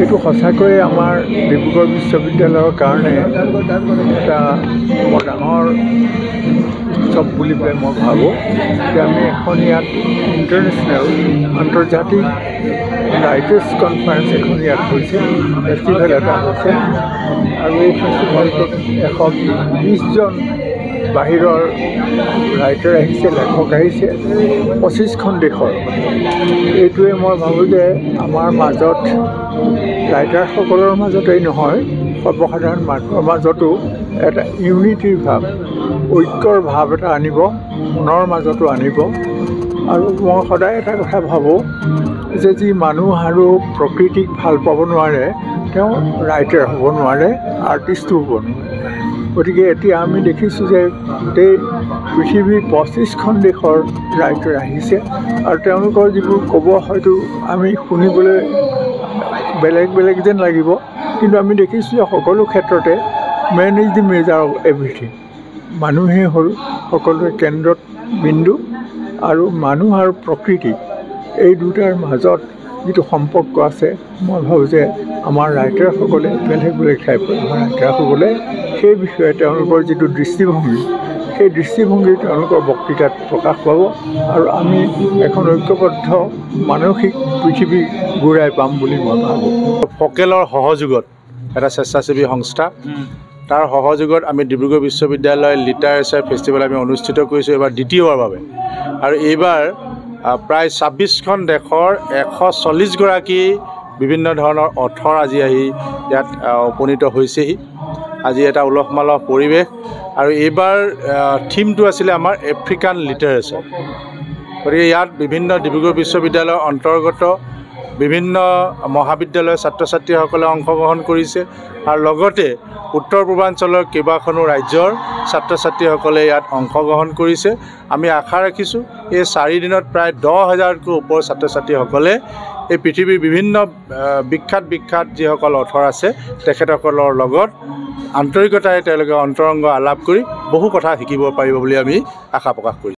এইটো সঁচাকৈয়ে আমাৰ ডিব্ৰুগড় বিশ্ববিদ্যালয়ৰ কাৰণে এটা ডাঙৰ উৎসৱ বুলি পেলাই মই ভাবোঁ যে আমি এখন ইয়াত ইণ্টাৰনেশ্যনেল আন্তৰ্জাতিক ৰাইটাৰ্ছ কনফাৰেঞ্চ এখন ইয়াত হৈছে, ফেষ্টিভেল এটা হৈছে আৰু এই ফেষ্টিভেলটোত 120জন বাহিৰৰ ৰাইটাৰ আহিছে, লেখক আহিছে 25খন দেশৰ। এইটোৱে মই ভাবোঁ যে আমাৰ মাজত ৰাইটাৰসকলৰ মাজতেই নহয়, সৰ্বসাধাৰণ মানুহৰ মাজতো এটা ইউনিটিৰ ভাৱ, ঐক্যৰ ভাৱ এটা আনিব, মনৰ মাজতো আনিব। আৰু মই সদায় এটা কথা ভাবোঁ যে যি মানুহ আৰু প্ৰকৃতিক ভাল পাব নোৱাৰে তেওঁ ৰাইটাৰ হ'ব নোৱাৰে, আৰ্টিষ্টো হ'ব নোৱাৰে। গতিকে এতিয়া আমি দেখিছোঁ যে গোটেই পৃথিৱীৰ 25খন দেশৰ ৰাইটাৰ আহিছে আৰু তেওঁলোকৰ যিবোৰ ক'ব হয়তো আমি শুনিবলৈ বেলেগ বেলেগ যেন লাগিব, কিন্তু আমি দেখিছোঁ যে সকলো ক্ষেত্ৰতে man is the measure of everything. মানুহেই হ'ল সকলোৰে কেন্দ্ৰত বিন্দু আৰু মানুহ আৰু প্ৰকৃতি এই দুটাৰ মাজত যিটো সম্পৰ্ক আছে, মই ভাবোঁ যে আমাৰ ৰাইটাৰসকলে বেলেগ বেলেগ ঠাইৰ পৰা ৰাইটাৰসকলে সেই বিষয়ে তেওঁলোকৰ যিটো দৃষ্টিভংগী, সেই দৃষ্টিভংগী তেওঁলোকৰ বক্তৃতাত প্ৰকাশ পাব আৰু আমি এখন ঐক্যবদ্ধ মানসিক পৃথিৱী ঘূৰাই পাম বুলি মই ভাবোঁ। ফকেলৰ সহযোগত এটা স্বেচ্ছাসেৱী সংস্থা, তাৰ সহযোগত আমি ডিব্ৰুগড় বিশ্ববিদ্যালয় লিটাৰেচাৰ ফেষ্টিভেল আমি অনুষ্ঠিত কৰিছোঁ এইবাৰ দ্বিতীয়বাৰৰ বাবে। আৰু এইবাৰ প্ৰায় 26খন দেশৰ 140গৰাকী বিভিন্ন ধৰণৰ অথৰ আজি আহি ইয়াত উপনীত হৈছেহি। আজি এটা উলহ মালহ পৰিৱেশ আৰু এইবাৰ থিমটো আছিলে আমাৰ আফ্ৰিকান লিটাৰেচাৰ। গতিকে ইয়াত বিভিন্ন ডিব্ৰুগড় বিশ্ববিদ্যালয়ৰ অন্তৰ্গত বিভিন্ন মহাবিদ্যালয়ৰ ছাত্ৰ ছাত্ৰীসকলে অংশগ্ৰহণ কৰিছে আৰু লগতে উত্তৰ পূৰ্বাঞ্চলৰ কেইবাখনো ৰাজ্যৰ ছাত্ৰ ছাত্ৰীসকলে ইয়াত অংশগ্ৰহণ কৰিছে। আমি আশা ৰাখিছোঁ এই 4 দিনত প্ৰায় 10,000তকৈ ওপৰ ছাত্ৰ ছাত্ৰীসকলে এই পৃথিৱীৰ বিভিন্ন বিখ্যাত যিসকল অথৰ আছে তেখেতসকলৰ লগত আন্তৰিকতাৰে তেওঁলোকে অন্তৰংগ আলাপ কৰি বহু কথা শিকিব পাৰিব বুলি আমি আশা প্ৰকাশ কৰিছোঁ।